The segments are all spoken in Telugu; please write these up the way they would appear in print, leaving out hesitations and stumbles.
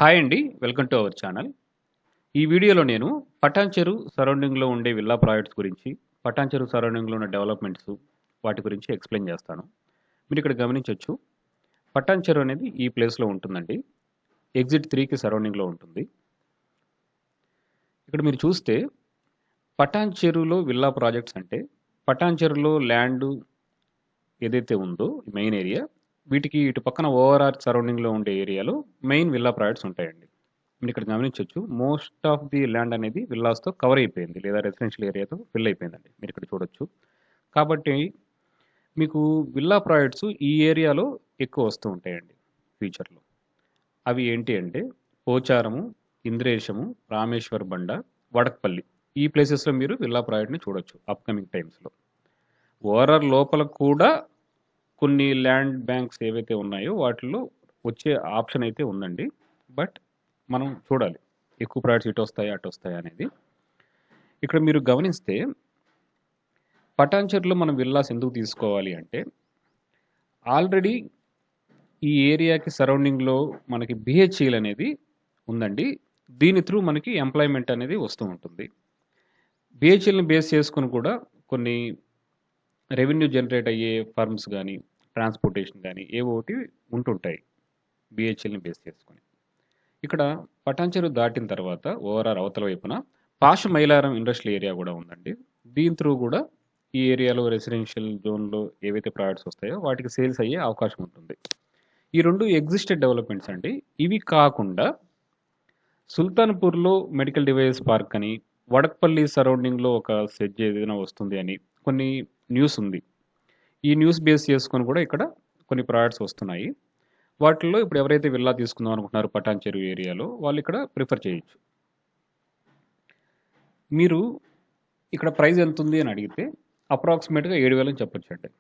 హాయ్ అండి. Welcome to our channel. ఈ వీడియోలో నేను పటాన్ చెరు సరౌండింగ్‌లో ఉండే విల్లా ప్రాజెక్ట్స్ గురించి, పటాన్ చెరు సరౌండింగ్‌లో ఉన్న డెవలప్‌మెంట్స్ వాటి గురించి ఎక్స్‌ప్లెయిన్ చేస్తాను. మీరిక్కడ గమనించొచ్చు. పటాన్ చెరు అనేది ఈ ప్లేస్‌లో ఉంటుందండి. ఎగ్జిట్ 3కి సరౌండింగ్‌లో ఉంటుంది. ఇక్కడ మీరు చూస్తే పటాన్ చెరులో విల్లా ప్రాజెక్ట్స్ అంటే పటాన్ చెరులో ల్యాండు ఏదైతే ఉందో మెయిన్ ఏరియా, వీటికి ఇటు పక్కన ఓఆర్ఆర్ సరౌండింగ్‌లో ఉండే ఏరియాలో మెయిన్ విల్లా ప్రాజెక్ట్స్ ఉంటాయండి. మీరిక్కడ గమనించొచ్చు. మోస్ట్ ఆఫ్ ది ల్యాండ్ అనేది విల్లాస్‌తో కవర్ అయిపోయింది. లేదా రెసిడెన్షియల్ ఏరియాతో ఫిల్ అయిపోయిందండి. మీరిక్కడ చూడొచ్చు. కాబట్టి మీకు విల్లా ప్రాజెక్ట్స్ ఈ ఏరియాలో ఎక్కువ వస్తూ ఉంటాయండి ఫ్యూచర్‌లో. అవి ఏంటి అంటే పోచారము, ఇంద్రేశము, రామేశ్వర్ బండ, వడక్పల్లి. ఈ ప్లేసెస్‌లో మీరు విల్లా ప్రాజెక్ట్‌ని చూడొచ్చు అప్‌కమింగ్ టైమ్స్‌లో. ఓఆర్ఆర్ లోపల కూడా కొన్ని ల్యాండ్ బ్యాంక్స్ ఏవైతే ఉన్నాయో వాటిల్లో వచ్చే ఆప్షన్ అయితే ఉందండి. బట్ మనం చూడాలి. ఎక్కువ ప్రాజెక్ట్స్ ఇటొస్తాయా, అటొస్తాయా అనేది. ఇక్కడ మీరు గమనిస్తే పటాన్‌చెరులో మనం విల్లాస్ ఎందుకు తీసుకోవాలి అంటే, ఆల్రెడీ ఈ ఏరియాకి సరౌండింగ్‌లో మనకి బీహెచ్‌ఈల్ అనేది ఉందండి. దీని త్రూ మనకి ఎంప్లాయ్‌మెంట్ అనేది వస్తూ ఉంటుంది. బీహెచ్‌ఈల్‌ని బేస్ చేసుకొని కూడా కొన్ని రెవెన్యూ జనరేట్ అయ్యే ఫర్మ్స్ గానీ, ట్రాన్స్‌పోర్టేషన్ గానీ ఏవో ఒకటి ఉంటుంటాయి. బీహెచ్‌ఈల్‌ని బేస్ చేసుకొని. ఇక్కడ పటాన్‌చెరు దాటిన తర్వాత ఓఆర్ఆర్ అవతల వైపున పాష్ మైలారం ఇండస్ట్రియల్ ఏరియా గూడా ఉందండి. దీని త్రూ గూడా ఈ ఏరియాలో రెసిడెన్షియల్ జోన్‌లో ఏవైతే ప్రాజెక్ట్స్ వస్తాయో వాటికి సేల్స్ అయ్యే అవకాశం ఉంటుంది. ఈ 2 ఎగ్జిస్టెడ్ డెవలప్‌మెంట్స్ అండి. ఇవి కాకుండా సుల్తాన్‌పూర్‌లో మెడికల్ డివైస్ పార్క్ అని, వడక్పల్లి సరౌండింగ్‌లో ఒక సెజ్ ఏదైనా వస్తుంది అని కొన్ని న్యూస్ ఉంది. ఈ న్యూస్ బేస్ చేసుకొని కూడా ఇక్కడ కొన్ని ప్రాజెక్ట్స్ వస్తున్నాయి. వాటిల్లో ఇప్పుడు ఎవరైతే విల్లా తీసుకుందాం అనుకుంటున్నారో పటాన్ చెరు ఏరియాలో వాళ్ళు ఇక్కడ ప్రిఫర్ చేయొచ్చు. మీరు ఇక్కడ ప్రైస్ ఎంతుంది అని అడిగితే అప్రాక్సిమేట్‌గా 7,000 అని చెప్పొచ్చండి.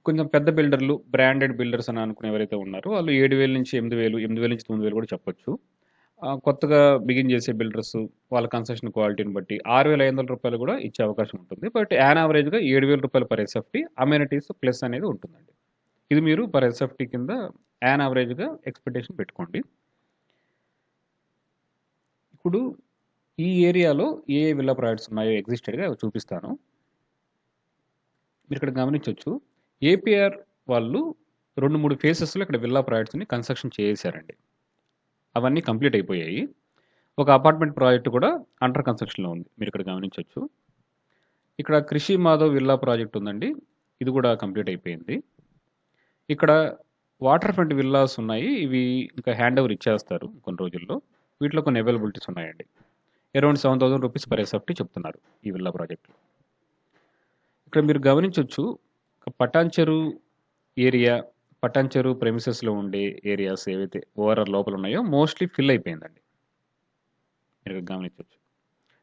కొంచెం పెద్ద బిల్డర్లు, బ్రాండెడ్ బిల్డర్స్ అని అనుకునే ఎవరైతే ఉన్నారో వాళ్ళు 7,000 నుంచి 8,000, 8,000 నుంచి 9,000 కూడా చెప్పొచ్చు. కొత్తగా బిగిన్ చేసే బిల్డర్స్ వాళ్ళ కన్స్ట్రక్షన్ క్వాలిటీని బట్టి రూ. 6,500 కూడా ఇచ్చే అవకాశం ఉంటుంది. బట్ యాన్ యావరేజ్‌గా రూ. 7,000 పర్ ఎస్ఎఫ్‌టి అమ్యూనిటీస్ ప్లస్ అనేది ఉంటుందండి. ఇది మీరు పర్ ఎస్ఎఫ్‌టి కింద యాన్ యావరేజ్‌గా ఎక్స్‌పెక్టేషన్ పెట్టుకోండి. ఇప్పుడు ఈ ఏరియాలో ఏ విల్లా ప్రాజెక్ట్స్ ఉన్నాయో ఎగ్జిస్టెడ్‌గా అవి చూపిస్తాను. మీరిక్కడ గమనించొచ్చు. ఏపీఆర్ వాళ్ళు 2, 3 ఫేసెస్‌లో ఇక్కడ విల్లా ప్రాజెక్ట్స్‌ని కన్‌స్ట్రక్షన్ చేసేసారండి. అవన్నీ కంప్లీట్ అయిపోయాయి. ఒక అపార్ట్మెంట్ ప్రాజెక్ట్ కూడా అండర్ కన్‌స్ట్రక్షన్‌లో ఉంది. మీరిక్కడ గమనించొచ్చు. ఇక్కడ కృషి మాధవ్ విల్లా ప్రాజెక్ట్ ఉందండి. ఇది కూడా కంప్లీట్ అయిపోయింది. ఇక్కడ వాటర్ ఫ్రంట్ విల్లాస్ ఉన్నాయి. ఇవి ఇంకా హ్యాండ్ ఓవర్ ఇచ్చేస్తారు కొన్ని రోజుల్లో. వీటిలో కొన్ని అవైలబిలిటీస్ ఉన్నాయండి. అరౌండ్ రూ. 7,000 పర్ ఎస్ఎఫ్‌టి చెప్తున్నారు ఈ విల్లా ప్రాజెక్ట్‌లో. ఇక్కడ మీరు గమనించొచ్చు. పటాన్ చెరు ఏరియా, పటాన్ చెరు ప్రెమిసెస్‌లో ఉండే ఏరియాస్ ఏవైతే ఓఆర్ఆర్ లోపల ఉన్నాయో మోస్ట్‌లీ ఫిల్ అయిపోయిందండి. మీరు గమనించొచ్చు.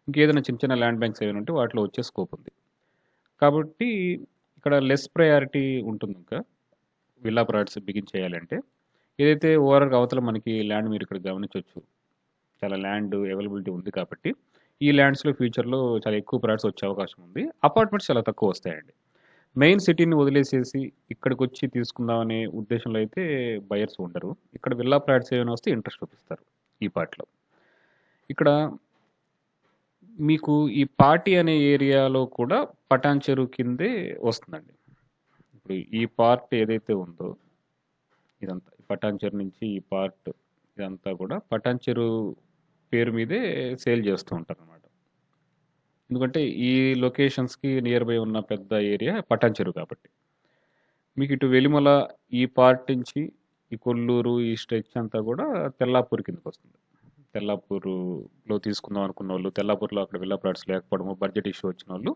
ఇంకేదైనా చిన్న చిన్న ల్యాండ్ బ్యాంక్స్ ఏమైనా ఉంటే వాటిలో వచ్చే స్కోప్ ఉంది. కాబట్టి ఇక్కడ లెస్ ప్రయారిటీ ఉంటుంది ఇంకా విల్లా ప్రాజెక్ట్స్ బిగిన్ చేయాలంటే. ఏదైతే ఓఆర్ఆర్ అవతల మనకి ల్యాండ్ మీరు ఇక్కడ గమనించొచ్చు. చాలా ల్యాండ్ అవైలబిలిటీ ఉంది కాబట్టి ఈ ల్యాండ్స్‌లో ఫ్యూచర్‌లో చాలా ఎక్కువ ప్రాజెక్ట్స్ వచ్చే అవకాశం ఉంది. అపార్ట్మెంట్స్ చాలా తక్కువ వస్తాయండి. మెయిన్ సిటీని వదిలేసేసి ఇక్కడికొచ్చి తీసుకుందామనే ఉద్దేశంలో అయితే బయర్స్ ఉండరు. ఇక్కడ విల్లా ప్రాజెక్ట్స్ ఏమైనా వస్తే ఇంట్రెస్ట్ చూపిస్తారు ఈ పార్ట్‌లో. ఇక్కడ మీకు ఈ పాటి అనే ఏరియాలో కూడా పటాన్ చెరు కిందే వస్తుందండి. ఇప్పుడు ఈ పార్ట్ ఏదైతే ఉందో ఇదంతా పటాన్ చెరు నుంచి ఈ పార్ట్ ఇదంతా కూడా పటాన్ చెరు పేరు మీదే సేల్ చేస్తూ ఉంటారనమాట. ఎందుకంటే ఈ లొకేషన్స్‌కి నియర్ బై ఉన్న పెద్ద ఏరియా పటాన్ చెరు కాబట్టి. మీకు ఇటు వెలిమల ఈ పార్ట్ నుంచి ఈ కొల్లూరు ఈ స్ట్రెచ్ అంతా కూడా తెల్లాపూర్ కిందకొస్తుంది. తెల్లాపూరులో తీసుకుందాం అనుకున్నోళ్ళు, తెల్లాపూర్‌లో అక్కడ విల్లా ప్లాట్స్ లేకపోవడము, బడ్జెట్ ఇష్యూ వచ్చినోళ్ళు,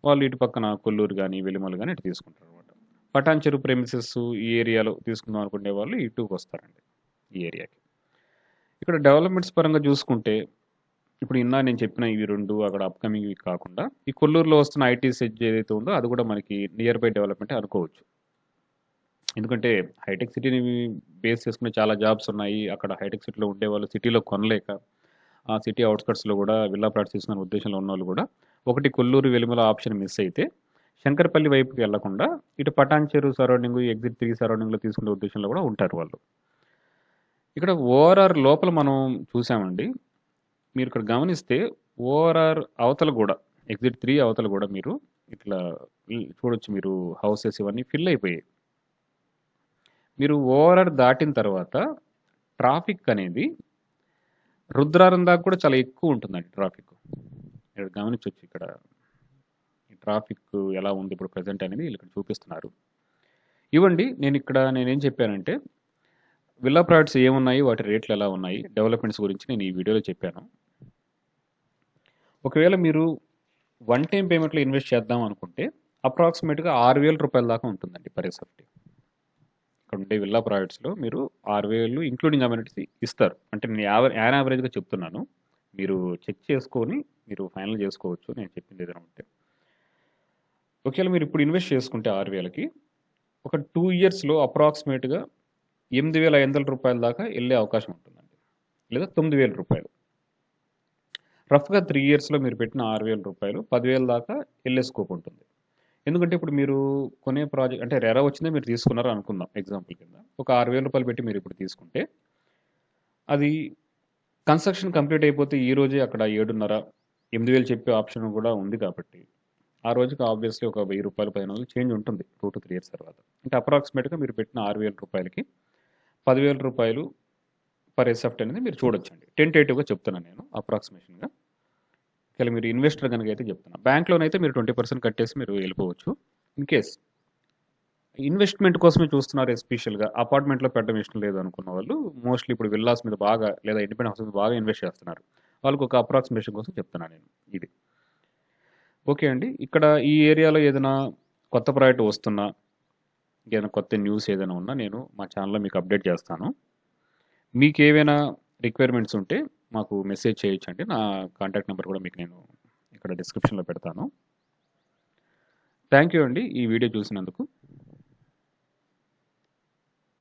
వాళ్ళు ఇటు పక్కన కొల్లూరు గాని, వెలిమల గాని ఇటు తీసుకుంటారనమాట. పటాన్ చెరు ప్రెమిసెస్ ఈ ఏరియాలో తీసుకుందాం అనుకునే వాళ్ళు ఇటుకొస్తారండి ఈ ఏరియాకి. ఇక్కడ డెవలప్‌మెంట్స్ పరంగా చూసుకుంటే, ఇప్పుడు నేను చెప్పిన ఇవి 2 అక్కడ అప్‌కమింగ్‌వి కాకుండా, ఈ కొల్లూరులో వస్తున్న ఐటీ సెజ్ ఏదైతే ఉందో అది కూడా మనకి నియర్ బై డెవలప్‌మెంటే అనుకోవచ్చు. ఎందుకంటే హైటెక్ సిటీని బేస్ చేసుకుని చాలా జాబ్స్ ఉన్నాయి. అక్కడ హైటెక్ సిటీలో ఉండేవాళ్ళు సిటీలో కొనలేక, ఆ సిటీ ఔట్‌స్కర్ట్స్‌లో గూడా విల్లా ప్లాట్స్ తీసుకునే ఉద్దేశంలో ఉన్నోళ్ళు గూడా, ఒకటి కొల్లూరు, వెలిమల ఆప్షన్ మిస్ అయితే, శంకరపల్లి వైపుకి వెళ్ళకుండా, ఇటు పటాన్ చెరు సరౌండింగు, ఎగ్జిట్ 3 సరౌండింగ్‌లో తీసుకునే ఉద్దేశంలో గూడా ఉంటారు వాళ్ళు. ఇక్కడ ఓఆర్ఆర్ లోపల మనం చూసామండి. మీరు ఇక్కడ గమనిస్తే ఓఆర్ఆర్ అవతల గూడా ఎగ్జిట్ 3 అవతల గూడా మీరు ఇట్లా చూడొచ్చు మీరు హౌసెస్ ఇవన్నీ ఫిల్ అయిపోయాయి. మీరు ఓఆర్ఆర్ దాటిన తర్వాత ట్రాఫిక్ అనేది రుద్రారం దాకా కూడా చాలా ఎక్కువ ఉంటుందండి ట్రాఫిక్. ఇక్కడ గమనించొచ్చు ఇక్కడ ఈ ట్రాఫిక్ ఎలా ఉంది ఇప్పుడు ప్రెజెంట్ అనేది వీళ్ళు ఇక్కడ చూపిస్తున్నారు. ఇవ్వండి నేనేం చెప్పానంటే విల్లా ప్రాజెక్ట్స్ ఏమున్నాయి, వాటి రేట్లు ఎలా ఉన్నాయి, డెవలప్మెంట్స్ గురించి నేను ఈ వీడియోలో చెప్పాను. ఒకవేళ మీరు వన్ టైం పేమెంట్లో ఇన్వెస్ట్ చేద్దాం అనుకుంటే అప్రాక్సిమేట్గా 6,000 రూపాయల దాకా ఉంటుందండి పర్ ఎస్ఎఫ్టీ. ఇక్కడ ఉండే విల్లా ప్రాజెక్ట్స్లో మీరు 6,000 ఇంక్లూడింగ్ అమ్యూనిటీస్ ఇస్తారు. అంటే నేను యావరేజ్గా చెప్తున్నాను, మీరు చెక్ చేసుకొని మీరు ఫైనల్ చేసుకోవచ్చు నేను చెప్పింది ఏదైనా ఉంటే. ఒకవేళ మీరు ఇప్పుడు ఇన్వెస్ట్ చేసుకుంటే 6,000కి ఒక 2 ఇయర్స్లో అప్రాక్సిమేట్గా 8,500 రూపాయల దాకా వెళ్ళే అవకాశం ఉంటుందండి, లేదా 9,000 రూపాయలు. రఫ్గా 3 ఇయర్స్లో మీరు పెట్టిన 6,000 రూపాయలు 10,000 దాకా వెళ్ళే స్కోప్ ఉంటుంది. ఎందుకంటే ఇప్పుడు మీరు కొనే ప్రాజెక్ట్ అంటే రెరా వచ్చిందే మీరు తీసుకున్నారు అనుకుందాం ఎగ్జాంపుల్ కింద. ఒక 6,000 రూపాయలు పెట్టి మీరు ఇప్పుడు తీసుకుంటే అది కన్స్ట్రక్షన్ కంప్లీట్ అయిపోతే ఈ రోజే అక్కడ 7,500, 8,000 చెప్పే ఆప్షన్ కూడా ఉంది. కాబట్టి ఆ రోజుకి ఆబ్వియస్లీ ఒక 1,000 రూపాయలు 1,500 చేంజ్ ఉంటుంది 2 to 3 ఇయర్స్ తర్వాత. అంటే అప్రాక్సిమేట్గా మీరు పెట్టిన 6,000 రూపాయలకి 10,000 రూపాయలు పర్ ఎస్ఎఫ్టీ అనేది మీరు చూడొచ్చండి. టెంటేటివ్గా చెప్తున్నాను నేను అప్రాక్సిమేషన్గా. ఇలా మీరు ఇన్వెస్టర్ కనుక అయితే చెప్తున్నా. బ్యాంక్ లోన్ అయితే మీరు 20% కట్టేసి మీరు వెళ్ళిపోవచ్చు. ఇన్ కేస్ ఇన్వెస్ట్మెంట్ కోసమే చూస్తున్నారు, ఎస్పెషల్గా అపార్ట్మెంట్లో పెట్టడం ఇష్టం లేదు అనుకున్న వాళ్ళు మోస్ట్లీ ఇప్పుడు విల్లాస్ మీద బాగా లేదా ఇండిపెండెంట్ హౌస్ మీద బాగా ఇన్వెస్ట్ చేస్తున్నారు. వాళ్ళకి ఒక అప్రాక్సిమేషన్ కోసం చెప్తున్నాను నేను ఇది. ఓకే అండి, ఇక్కడ ఈ ఏరియాలో ఏదైనా కొత్త ప్రాజెక్ట్ వస్తున్నా, ఏదైనా కొత్త న్యూస్ ఏదైనా ఉన్నా నేను మా ఛానల్లో మీకు అప్డేట్ చేస్తాను. మీకు ఏవైనా రిక్వైర్మెంట్స్ ఉంటే మాకు మెసేజ్ చేయొచ్చండి. నా కాంటాక్ట్ నెంబర్ కూడా మీకు నేను ఇక్కడ డిస్క్రిప్షన్లో పెడతాను. థ్యాంక్ యూ అండి ఈ వీడియో చూసినందుకు.